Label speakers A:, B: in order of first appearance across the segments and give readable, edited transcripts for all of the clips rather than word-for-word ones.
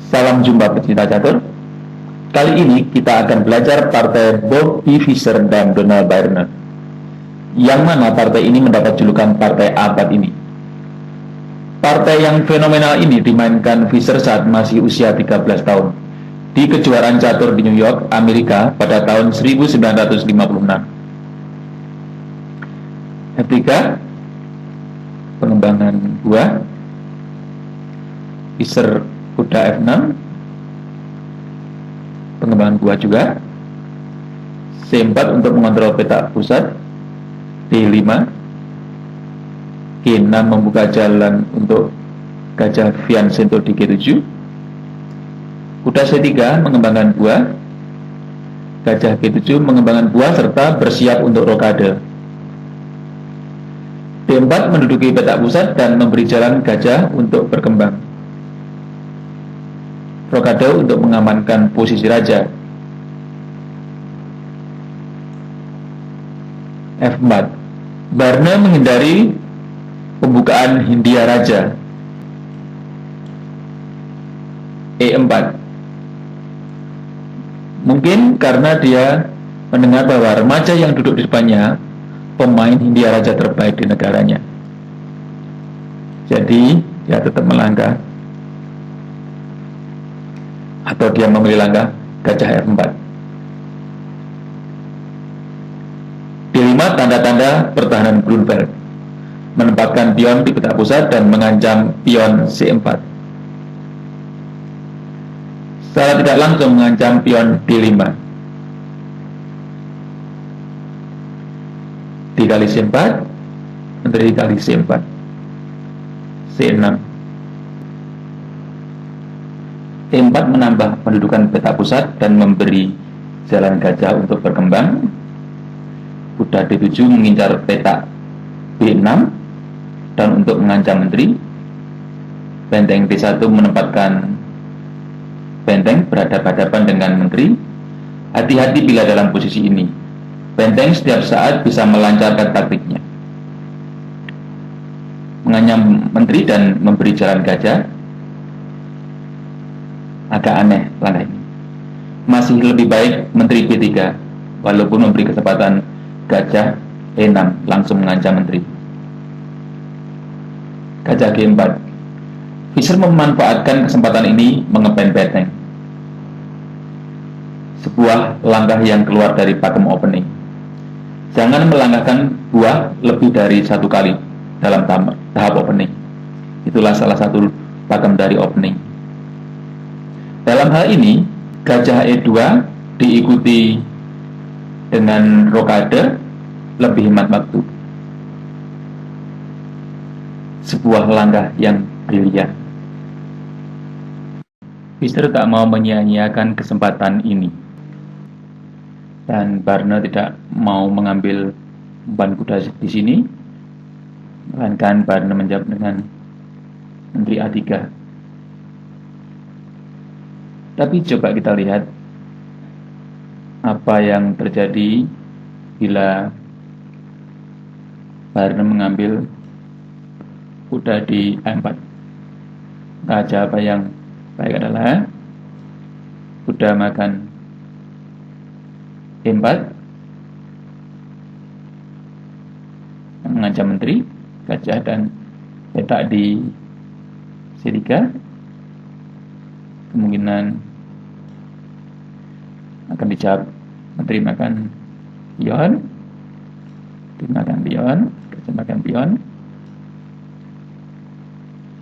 A: Salam jumpa pecinta catur. Kali ini kita akan belajar partai Bobby Fischer dan Donald Byrne. Yang mana partai ini mendapat julukan partai abad ini. Partai yang fenomenal ini dimainkan Fischer saat masih usia 13 tahun di kejuaraan catur di New York, Amerika pada tahun 1956. Ketiga, pengembangan buah. Fischer kuda F6, pengembangan buah juga. C4 untuk mengontrol peta pusat. D5, G6 membuka jalan untuk gajah Vincento di G7. Kuda C3 mengembangkan buah. Gajah G7 mengembangkan buah serta bersiap untuk rokade. D4 menduduki peta pusat dan memberi jalan gajah untuk berkembang. Rokade untuk mengamankan posisi raja. F4, Byrne menghindari pembukaan Hindia Raja. E4, mungkin karena dia mendengar bahwa remaja yang duduk di depannya pemain Hindia Raja terbaik di negaranya, jadi dia tetap melangkah, atau dia memilih langkah gajah F4. D5, tanda-tanda pertahanan Grunberg, menempatkan pion di peta pusat dan mengancam pion C4. Secara tidak langsung mengancam pion D5. Dikali C4, menteri dikali C4. C6. E4 menambah pendudukan peta pusat dan memberi jalan gajah untuk berkembang. Kuda D7 mengincar peta B6 dan untuk mengancam menteri. Benteng D1 menempatkan benteng berhadapan-hadapan dengan menteri. Hati-hati bila dalam posisi ini. Benteng setiap saat bisa melancarkan taktiknya, mengancam menteri dan memberi jalan gajah. Agak aneh langkah ini. Masih lebih baik menteri B3, walaupun memberi kesempatan gajah E6 langsung mengancam menteri. Gajah G4. Fischer memanfaatkan kesempatan ini mengepen benteng. Sebuah langkah yang keluar dari pakem opening. Jangan melangkahkan buah lebih dari satu kali dalam tahap opening. Itulah salah satu pakem dari opening. Dalam hal ini, gajah E2 diikuti dengan rokade lebih hemat waktu. Sebuah langkah yang brilian. Fischer tak mau menyia-nyiakan kesempatan ini. Dan Byrne tidak mau mengambil umpan kuda di sini. Melainkan Byrne menjawab dengan menteri A3. Tapi coba kita lihat apa yang terjadi bila Byrne mengambil kuda di A4. Gajah apa yang baik adalah kuda makan E4 mengancam menteri, gajah dan peta di C3. Kemungkinan akan dijawab menteri makan pion, dimakan pion, gajah makan pion.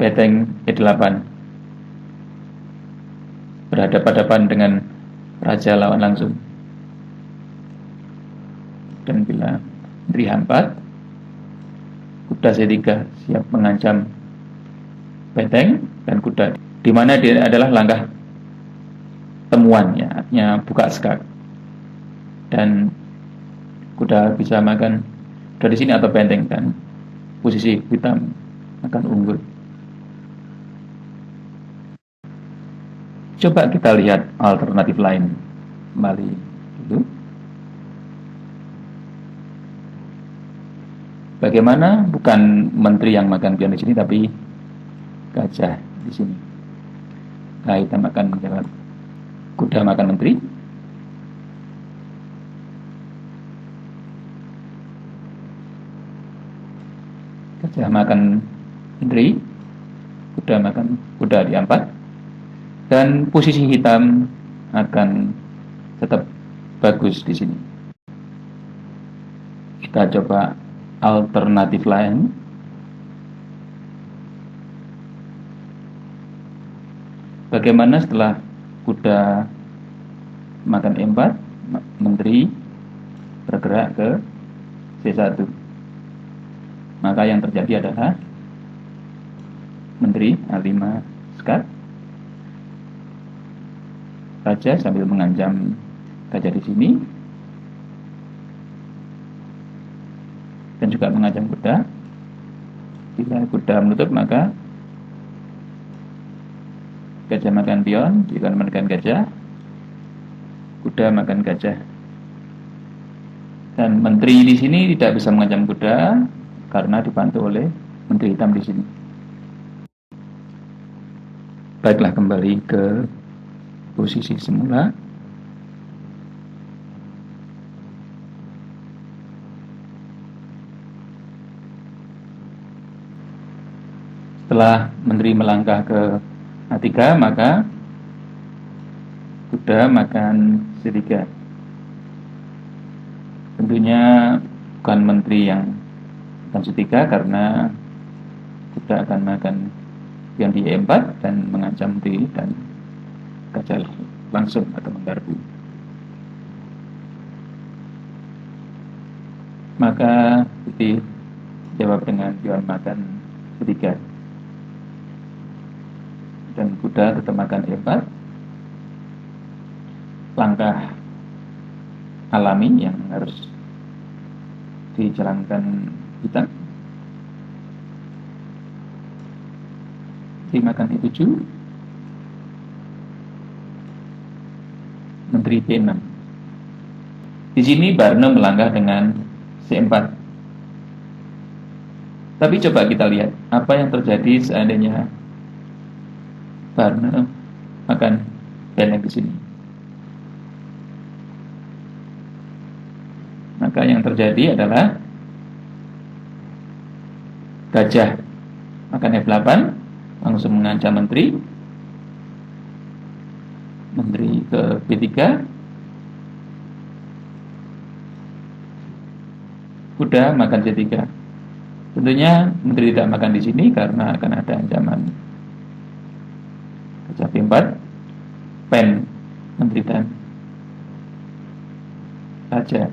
A: Benteng E8 berhadapan-hadapan dengan raja lawan langsung. Dan bila menteri H4, kuda C3 siap mengancam benteng dan kuda, di mana dia adalah langkah temuan, ya, artinya buka skak. Dan kuda bisa makan dari sini atau benteng, dan posisi hitam akan unggul. Coba kita lihat alternatif lain kembali dulu. Bagaimana bukan menteri yang makan pion di sini, tapi gajah di sini. Nah, hitam akan menjawab. Kuda makan menteri. Gajah makan menteri. Kuda makan kuda di empat. Dan posisi hitam akan tetap bagus di sini. Kita coba alternatif lain. Bagaimana setelah kuda makan E4, menteri bergerak ke C1. Maka yang terjadi adalah menteri A5 skat. Raja sambil mengancam gajah di sini. Dan juga mengancam kuda. Bila kuda menutup, maka gajah makan pion, pion makan gajah, kuda makan gajah. Dan menteri di sini tidak bisa mengancam kuda karena dibantu oleh menteri hitam di sini. Baiklah, kembali ke posisi semula. Setelah menteri melangkah ke A3, maka kuda makan C3. Tentunya bukan menteri yang akan C3 karena kuda akan makan pion di E4 dan mengancam menteri dan gajah langsung atau menggarpu. Maka putih jawab dengan pion makan C3. Dan kuda tetap makan E4. Langkah alami yang harus dijalankan hitam. Dimakan E7. Menteri B6. Di sini Barne melangkah dengan C4. Tapi coba kita lihat apa yang terjadi seandainya Barne makan benteng di sini. Maka yang terjadi adalah gajah makan F8, langsung mengancam menteri. Menteri ke B3. Kuda makan C3. Tentunya menteri tidak makan di sini karena akan ada ancaman gajah B4, pen menteri dan raja.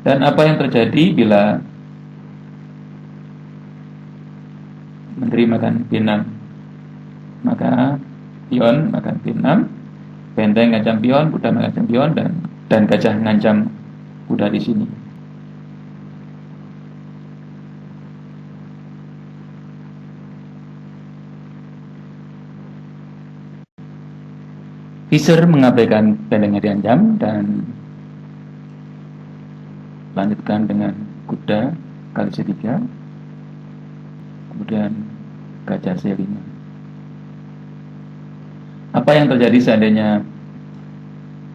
A: Dan apa yang terjadi bila menteri makan B6? Maka pion makan B6, benteng ngancam pion, kuda mengancam pion, dan gajah ngancam kuda di sini. Fischer mengabaikan bentengnya diancam dan lanjutkan dengan kuda kali C3, kemudian gajah C5. Apa yang terjadi seandainya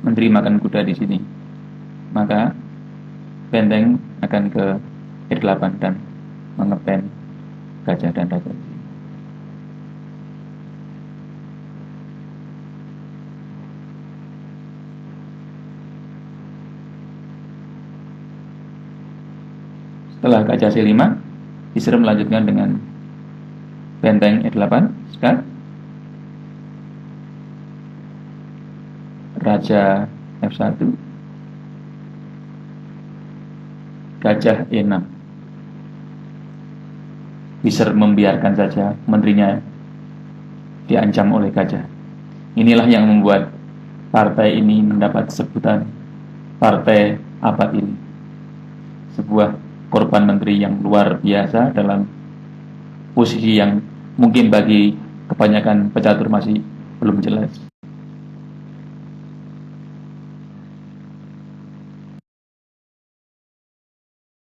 A: menteri makan kuda di sini? Maka benteng akan ke E8 dan mengepen gajah dan raja. Setelah gajah C5, Fischer melanjutkan dengan benteng E8, skat, raja F1, gajah E6. Fischer membiarkan saja menterinya diancam oleh gajah. Inilah yang membuat partai ini mendapat sebutan partai abad ini. Sebuah korban menteri yang luar biasa dalam posisi yang mungkin bagi kebanyakan pecatur masih belum jelas.